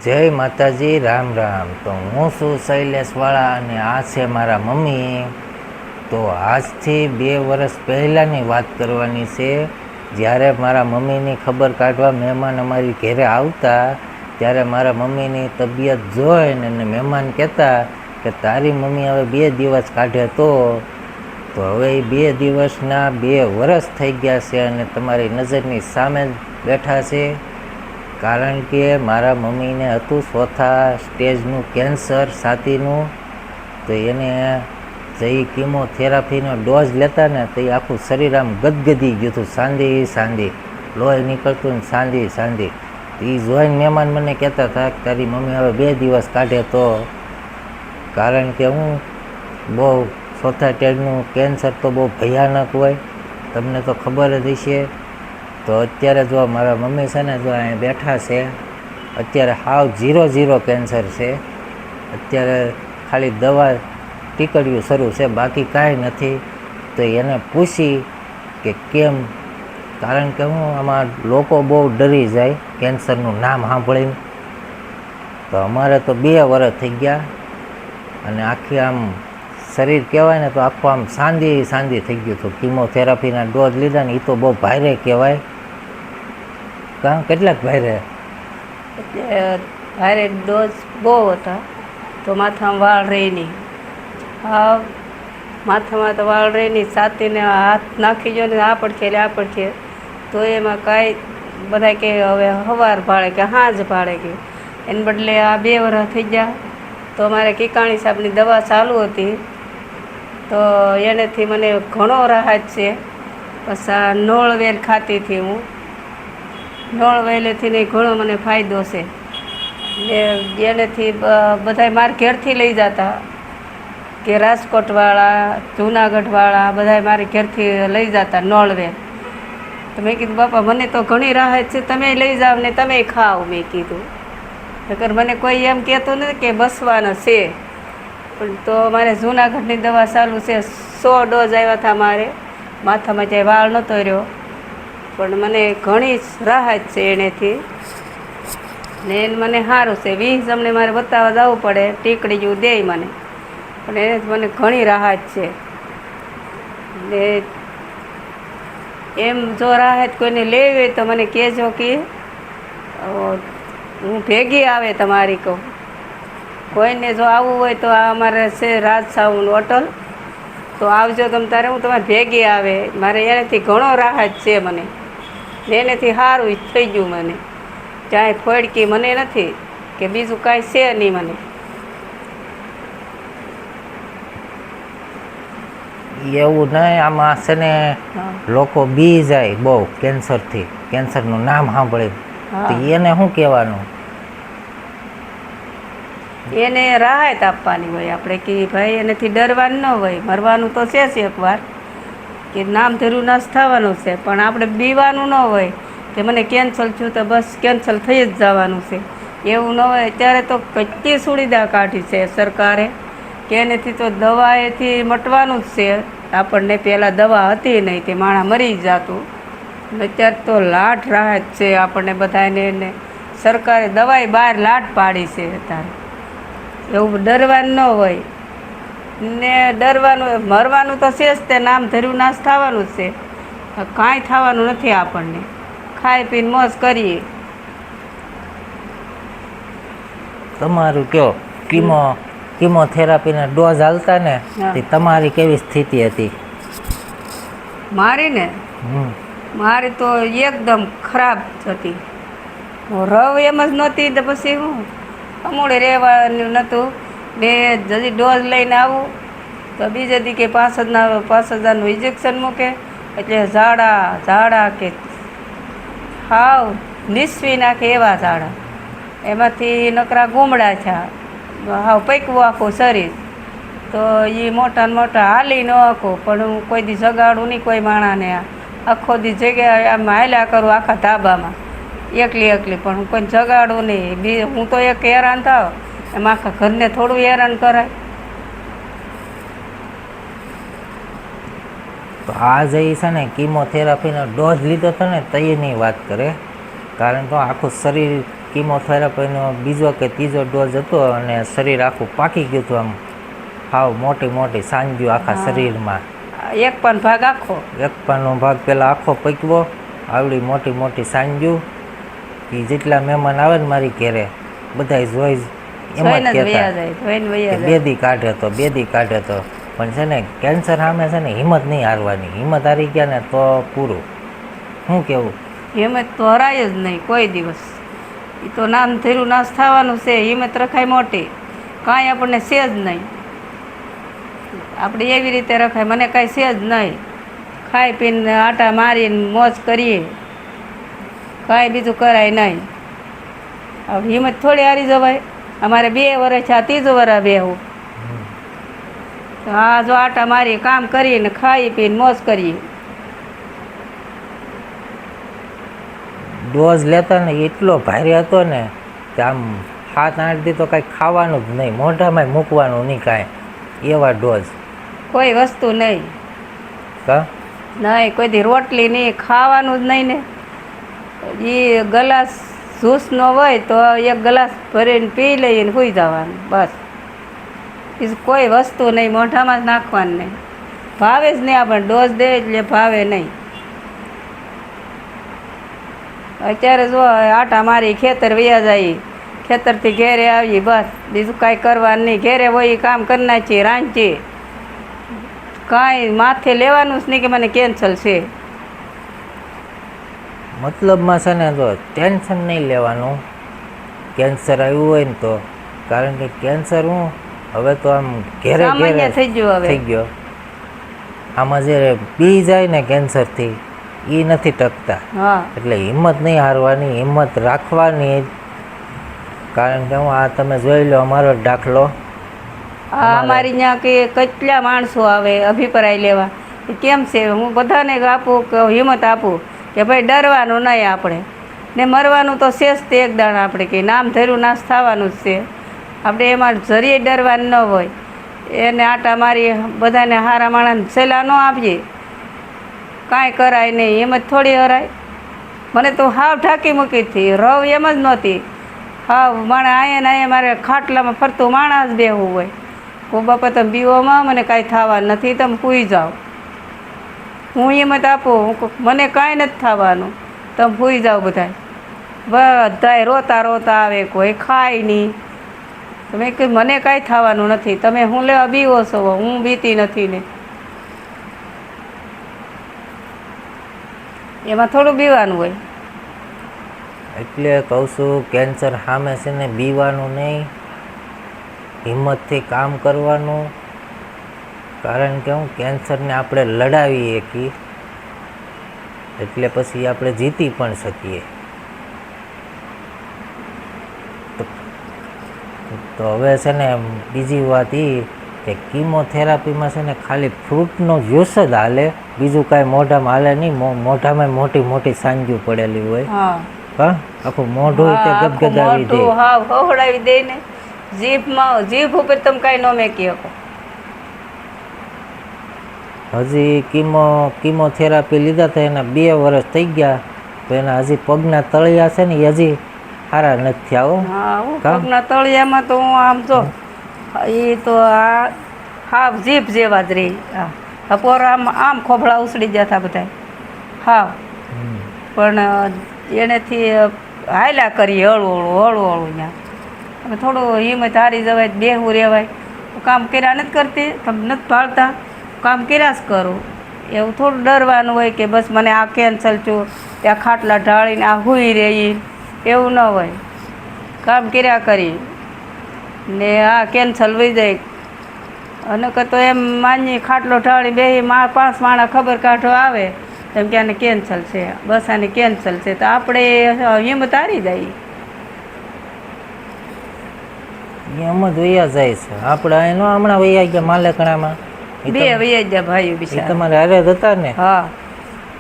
જય માતાજી, રામ રામ. તો હું છું શૈલેષવાળા અને આ છે મારા મમ્મી. તો આજથી 2 વર્ષ પહેલાંની વાત કરવાની છે, જ્યારે મારા મમ્મીની ખબર કાઢવા મહેમાન અમારી ઘરે આવતા, ત્યારે મારા મમ્મીની તબિયત જોઈને અને મહેમાન કહેતા કે તારી મમ્મી હવે 2 દિવસ કાઢે તો હવે એ 2 દિવસના 2 વર્ષ થઈ ગયા છે અને તમારી નજરની સામે બેઠા છે. કારણ કે મારા મમ્મીને હતું 4થા સ્ટેજનું કેન્સર છાતીનું. તો એને જે કીમોથેરાપીનો ડોઝ લેતા ને તો એ આખું શરીર આમ ગદગદી ગયું હતું, સાંધી લોહી નીકળતું ને સાંધી. એ જોઈને મહેમાન મને કહેતા હતા કે તારી મમ્મી હવે 2 દિવસ કાઢે તો. કારણ કે હું બહુ 4થા સ્ટેજનું કેન્સર તો બહુ ભયાનક હોય, તમને તો ખબર જ હશે. તો અત્યારે જો મારા મમ્મી છે ને, જો અહીં બેઠા છે, અત્યારે હાવ 0 કેન્સર છે. અત્યારે ખાલી દવા ટીકડ્યું શરૂ છે, બાકી કાંઈ નથી. તો એને પૂછી કે કેમ, કારણ કે હું આમાં લોકો બહુ ડરી જાય કેન્સરનું નામ સાંભળીને. તો અમારે તો 2 વર્ષ થઈ ગયા અને આખી આમ શરીર કહેવાય ને તો આખું આમ સાંધી થઈ ગયું હતું. કીમોથેરાપીના ડોઝ લીધા ને એ તો બહુ ભારે કહેવાય. કાં કેટલાક ભારે? એટલે ભારે ડોઝ બહુ હતા. તો માથામાં વાળ રહે નહીં, હા માથામાં તો વાળ રહે નહીં, છાતીને હાથ નાખી જો ને આ પડખે તો એમાં કાંઈ બધા કે હવે સવાર ભાળે કે સાંજ ભાળે કે એને બદલે આ 2 વર્ષ થઈ ગયા. તો અમારે કિકાણી સાહેબની દવા ચાલુ હતી, તો એનેથી મને ઘણો રાહત છે. પછી આ નોળવેલ ખાતી હતી હું, નોળવેલેથી ઘણો મને ફાયદો છે. ને એનેથી બધા મારા ઘેરથી લઈ જતા, કે રાજકોટવાળા, જૂનાગઢવાળા બધા મારી ઘેરથી લઈ જતા નોળવેલ. તો મેં કીધું બાપા મને તો ઘણી રાહત છે, તમે લઈ જાઓ ને તમે ખાઓ. મેં કીધું નકર મને કોઈ એમ કહેતું નથી કે બસવાના છે. પણ તો મારે જૂનાગઢની દવા ચાલુ છે, 100 ડોઝ આવ્યા હતા મારે, માથામાં ક્યાંય વાળ નહોતો રહ્યો. પણ મને ઘણી રાહત છે એનેથી, ને એને મને સારું છે. 20 અમને મારે બતાવવા જવું પડે, ટીકડી જેવું દે મને, પણ એને મને ઘણી રાહત છે. ને એમ જો રાહત કોઈને લેવી હોય તો મને કહેજો કે હું ભેગી આવે તમારી કહું. કોઈને જો આવવું હોય તો આ અમારે છે રાજસાઉનું હોટલ, તો આવજો તમે તારે, હું તમારે ભેગી આવે. મારે એનાથી ઘણો રાહત છે મને, એનેથી સારું થઈ ગયું મને. ચાહે ફોડકી મને નથી કે બીજું કાંઈ છે નહીં મને. એવું નહીં, આમાં છે ને લોકો બી જાય બહુ કેન્સરથી, કેન્સરનું નામ સાંભળે. તો એને શું કહેવાનું? એને રાહત આપવાની હોય આપણે, કે ભાઈ એનાથી ડરવાનું ન હોય. મરવાનું તો છે જ એકવાર, કે નામ ધર્યું નાશ થવાનું છે, પણ આપણે બીવાનું ન હોય કે મને કેન્સલ થયું તો બસ કેન્સલ થઈ જ જવાનું છે, એવું ન હોય. અત્યારે તો કેટલી સુવિધા કાઢી છે સરકારે, કે એનેથી તો દવાએથી મટવાનું જ છે આપણને. પહેલાં દવા હતી નહીં, તે માણસ મરી જતું. અત્યારે તો લાટ રાહત છે આપણને બધાને. એને સરકારે દવાઈ બહાર લાટ પાડી છે અત્યારે. એવું ડરવાનું ન હોય ને, ડરવાનું મરવાનું તો છે જ, તે નામ ધર્યું નાશ થવાનું જ છે. કાંઈ થવાનું નથી આપણને, ખાઈ પીને મોજ કરીએ. તમારું કયો કીમોથેરાપીના ડોઝ હાલતા ને, તે તમારી કેવી સ્થિતિ હતી? મારી ને મારી તો એકદમ ખરાબ હતી. રવ એમ જ નહોતી, તો પછી હું અમૂળે રહેવાનું નહોતું. ને જલ્દી ડોઝ લઈને આવું તો બીજે દી કે 5,000નું ઇન્જેક્શન મૂકે, એટલે ઝાડા કે હાવ નિસવી નાખે એવા ઝાડા. એમાંથી નકરા ગુમડા થયા, હાવ પૈકવું આખું શરીર. તો એ મોટા ને મોટા હાલી ન આખું, પણ હું કોઈ દી જગાડું નહીં કોઈ માણાને. આખો દી જગ્યાએ આમ હાલ્યા કરું આખા ધાબામાં એકલી, પણ હું કોઈ જગાડું નહીં. હું તો એક હેરાન થાવ, એમ આખા ઘરને થોડું હેરાન કરાય. તો આ જે છે ને કીમોથેરાપીનો ડોઝ લીધો હતો ને, તઈની વાત કરે. કારણ કે આખું શરીર કીમોથેરાપીનો બીજો કે ત્રીજો ડોઝ હતો અને શરીર આખું પાકી ગયું હતું, આમ હાવ મોટી મોટી સાંજ્યું આખા શરીરમાં. એક પણ ભાગ આખો, એક પાનનો ભાગ પહેલાં આખો પકવો, આવડી મોટી મોટી સાંજ્યું. એ જેટલા મહેમાન આવે ને મારી ઘેરે બધા જોઈ એમાં જ કહેતા બેદી કાઢે તો બેદી કાઢે તો. પણ છે ને કેન્સર સામે છે ને હિંમત નહીં હારવાની. હિંમત હારી ગયા ને તો પૂરું. શું કેવું? હિંમત તો હરાય જ નહીં કોઈ દિવસ. એ તો નામ ધીરું નાશ થવાનું છે. હિંમત રખાય મોટી, કાંઈ આપણને છે જ નહીં. આપણે એવી રીતે રખાય, મને કાંઈ છે જ નહીં. ખાઈ પીને આટા મારીને મોજ કરીએ, કાંઈ બીજું કરાય નહીં. હવે હિંમત થોડી હારી જવાય. અમારે 2 વર્ષ છે, આ 3જું વર્ષ બેહું. હા, જો આટા મારી કામ કરીએ ને ખાઈ પીને મોજ કરીએ. ડોઝ લેતા ને એટલો ભારે હતો ને કે આમ 7-8 દી તો કાંઈ ખાવાનું જ નહીં, મોઢામાં મૂકવાનું નહીં કાંઈ, એવા ડોઝ. કોઈ વસ્તુ નહીં, નહીં કોઈ દી રોટલી નહીં, ખાવાનું જ નહીં ને. એ ગ્લાસ જ્યુસનો હોય તો 1 ગ્લાસ ભરીને પી લઈએ ને સૂઈ જવાનું, બસ. બીજું કોઈ વસ્તુ નહીં, મોઢામાં જ નાખવાનું નહીં. ભાવે જ નહીં આપણને, ડોઝ દે એટલે ભાવે નહીં. અત્યારે જો આટા મારી ખેતર વયા જાય, ખેતરથી ઘેરે આવીએ, બસ બીજું કાંઈ કરવાનું નહીં. ઘેરે હોય કામ કરી નાખીએ, રાંધીએ, કાંઈ માથે લેવાનું જ નહીં કે મને કેન્સર છે. મતલબમાં છે ને તો ટેન્શન નહીં લેવાનું કેન્સર આવ્યું હોય ને તો. કારણ કે કેન્સર હું હવે તો આમ ઘેરે ઘેરે થઈ ગયો. આમાં જે પી જાય ને કેન્સરથી એ નથી ટકતા. એટલે હિંમત નહીં હારવાની, હિંમત રાખવાની. કારણ કે હું આ તમે જોઈ લો અમારો દાખલો. અમારી ત્યાં કે કેટલા માણસો આવે અભિપ્રાય લેવા, કેમ છે. હું બધાને આપું કે હિંમત આપું કે ભાઈ ડરવાનું નહીં આપણે, ને મરવાનું તો શેષ તે એક દાણ. આપણે કે નામ ધર્યું નાશ થવાનું જ છે. આપણે એમાં જરીએ ડરવાનું ન હોય. એને આટા મારી બધાને હારા માણસને સલાહ ન આપીએ, કાંઈ કરાય નહીં. એમ જ થોડી હરાય. મને તો હાવ ઠાકી મૂકી હતી, રવ એમ જ નહોતી. હાવ માણે અહીંયા ને અહીંયા મારે ખાટલામાં ફરતું માણસ બેહવું હોય. હું બાપા તમે બીઓમાં મને કાંઈ થવાનું નથી, તમે સૂઈ જાઓ. હું એમ જ આપું, મને કાંઈ નથી થવાનું, તમે સૂઈ જાઓ. બધાય રોતા રોતા આવે, કોઈ ખાય નહીં. તમે કે મને કાંઈ થવાનું નથી, તમે હું લેવા બીવો છો, હું બીતી નથી ને. એમાં થોડું બીવાનું હોય. એટલે કહું છું કેન્સર સામે છે ને બીવાનું નહીં, હિંમતથી કામ કરવાનું. કારણ કે હું કેન્સરને આપણે લડાવીએ કે એટલે પછી આપણે જીતી પણ શકીએ. તો હવે છે ને બીજી વાત એ કે કીમોથેરાપીમાં છે ને ખાલી ફ્રૂટનો જ્યુસ જ હાલે, બીજું કાંઈ મોઢામાં હાલે નહીં. મોઢામાં મોટી મોટી સાંજ્યું પડેલી હોય. હા, આખું મોઢું તે ગદગદાવી દે. હા, હવડાવી દે ને. જીભ ઉપર તમે કાંઈ ન મેકી શકો. હજી કીમોથેરાપી લીધા હતા એના 2 વર્ષ થઈ ગયા, તો એના હજી પગના તળિયા છે ને એ હજી સારા નથી થયા. હા, પગના તળિયામાં તો હું આમ જો એ તો આ હાવ જીભ જેવા જ રહી. પોર આમ ખોભળા ઉસળી જતા બધા. હાવ પણ એનેથી હાયલા કરીએ હળવું હળવું ત્યાં. હવે થોડું હિંમત હારી જવાય, બેહું રહેવાય. કામ કર્યા નથી કરતી, તમે નથી ભાળતા, કામ કર્યા જ કરું. એવું થોડું ડરવાનું હોય કે બસ મને આ કેન્સલ છું, ત્યાં ખાટલા ઢાળીને આ હુઈ રહી, એવું ન હોય. કામ કર્યા કરી ને આ કેન્સલ વહી જાય. અને તો એમ માની ખાટલો ઢાળી બેસી 5 માણસ ખબર કાઢો આવે તેમ કે આને કેન્સલ છે, બસ આને કેન્સલ છે, તો આપણે હિંમત હારી જાય. એમ જ વૈયા જાય છે. આપણે એનો હમણાં વૈયા ગયા માલેકણામાં 2 વૈયા ગયા ભાઈઓ બિચારા. તમારે હારે જ હતા ને? હા,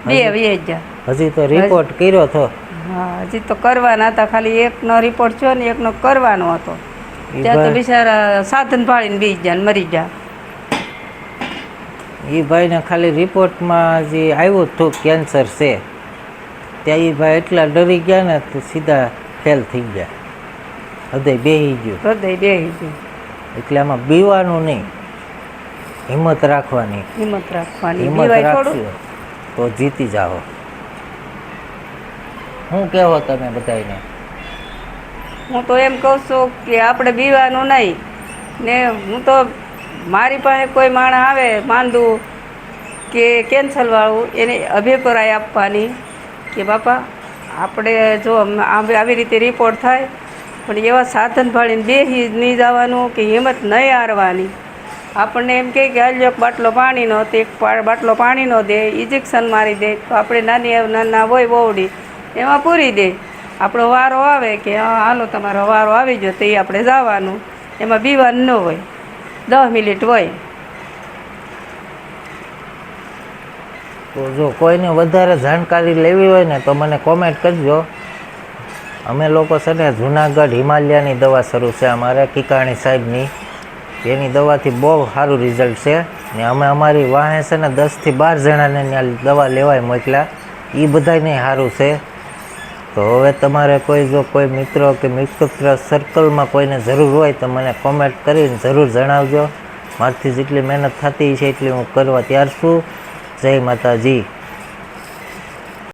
2 વૈયા ગયા. હજી તો રિપોર્ટ કર્યો હતો? હા, હજી તો કરવાના હતા. ખાલી એકનો રિપોર્ટ થયો ને એકનો કરવાનો હતો. ત્યાં તો બિચારા સાધન ભાળીને બેસી ગયા ને મરી ગયા. એ ભાઈને ખાલી રિપોર્ટમાં જે આવ્યું હતું કેન્સર છે, ત્યાં એ ભાઈ એટલા ડરી ગયા ને તો સીધા ફેલ થઈ ગયા, હૃદય બેહી ગયું. હૃદય બેહી ગયું. એટલે આમાં બીવાનું નહીં, હિંમત રાખવાની. હિંમત રાખવાની. હિંમત બીવાય થોડું. રાખશો તો જીતી જાઓ. શું કહેવો તમે બધાને? હું તો એમ કહું છું કે આપણે બીવાનું નહીં ને. હું તો મારી પાસે કોઈ માણસ આવે માંદું કે કેન્સરવાળું, એને અભિપ્રાય આપવાની કે બાપા આપણે જો આવી રીતે રિપોર્ટ થાય પણ એવા સાધન ભાળીને બેસી નહીં જવાનું કે હિંમત નહીં હારવાની. આપણને એમ કહે કે હાલ એક બાટલો પાણીનો, તો એક બાટલો પાણીનો દે, ઇન્જેક્શન મારી દે, તો આપણે નાના હોય બોવડી એમાં પૂરી દે. આપણો વારો આવે કે હાલો તમારો વારો આવી ગયો, તો એ આપણે જવાનું. એમાં બીવાનું ન હોય, 10 મિનિટ હોય. તો જો કોઈને વધારે જાણકારી લેવી હોય ને તો મને કોમેન્ટ કરજો. અમે લોકો છે ને જુનાગઢ હિમાલયાની દવા શરૂ છે અમારે કિકાણી સાહેબની, એની દવાથી બહુ સારું રિઝલ્ટ છે ને અમે અમારી વાહે છે ને 10 થી 12 જણાને ત્યાં દવા લેવાય મોકલ્યા, એ બધાને સારું છે. તો હવે તમારે કોઈ મિત્રો કે મિત્ર સર્કલમાં કોઈને જરૂર હોય તો મને કોમેન્ટ કરીને જરૂર જણાવજો. મારાથી જેટલી મહેનત થતી છે એટલી હું કરવા તૈયાર છું. જય માતાજી.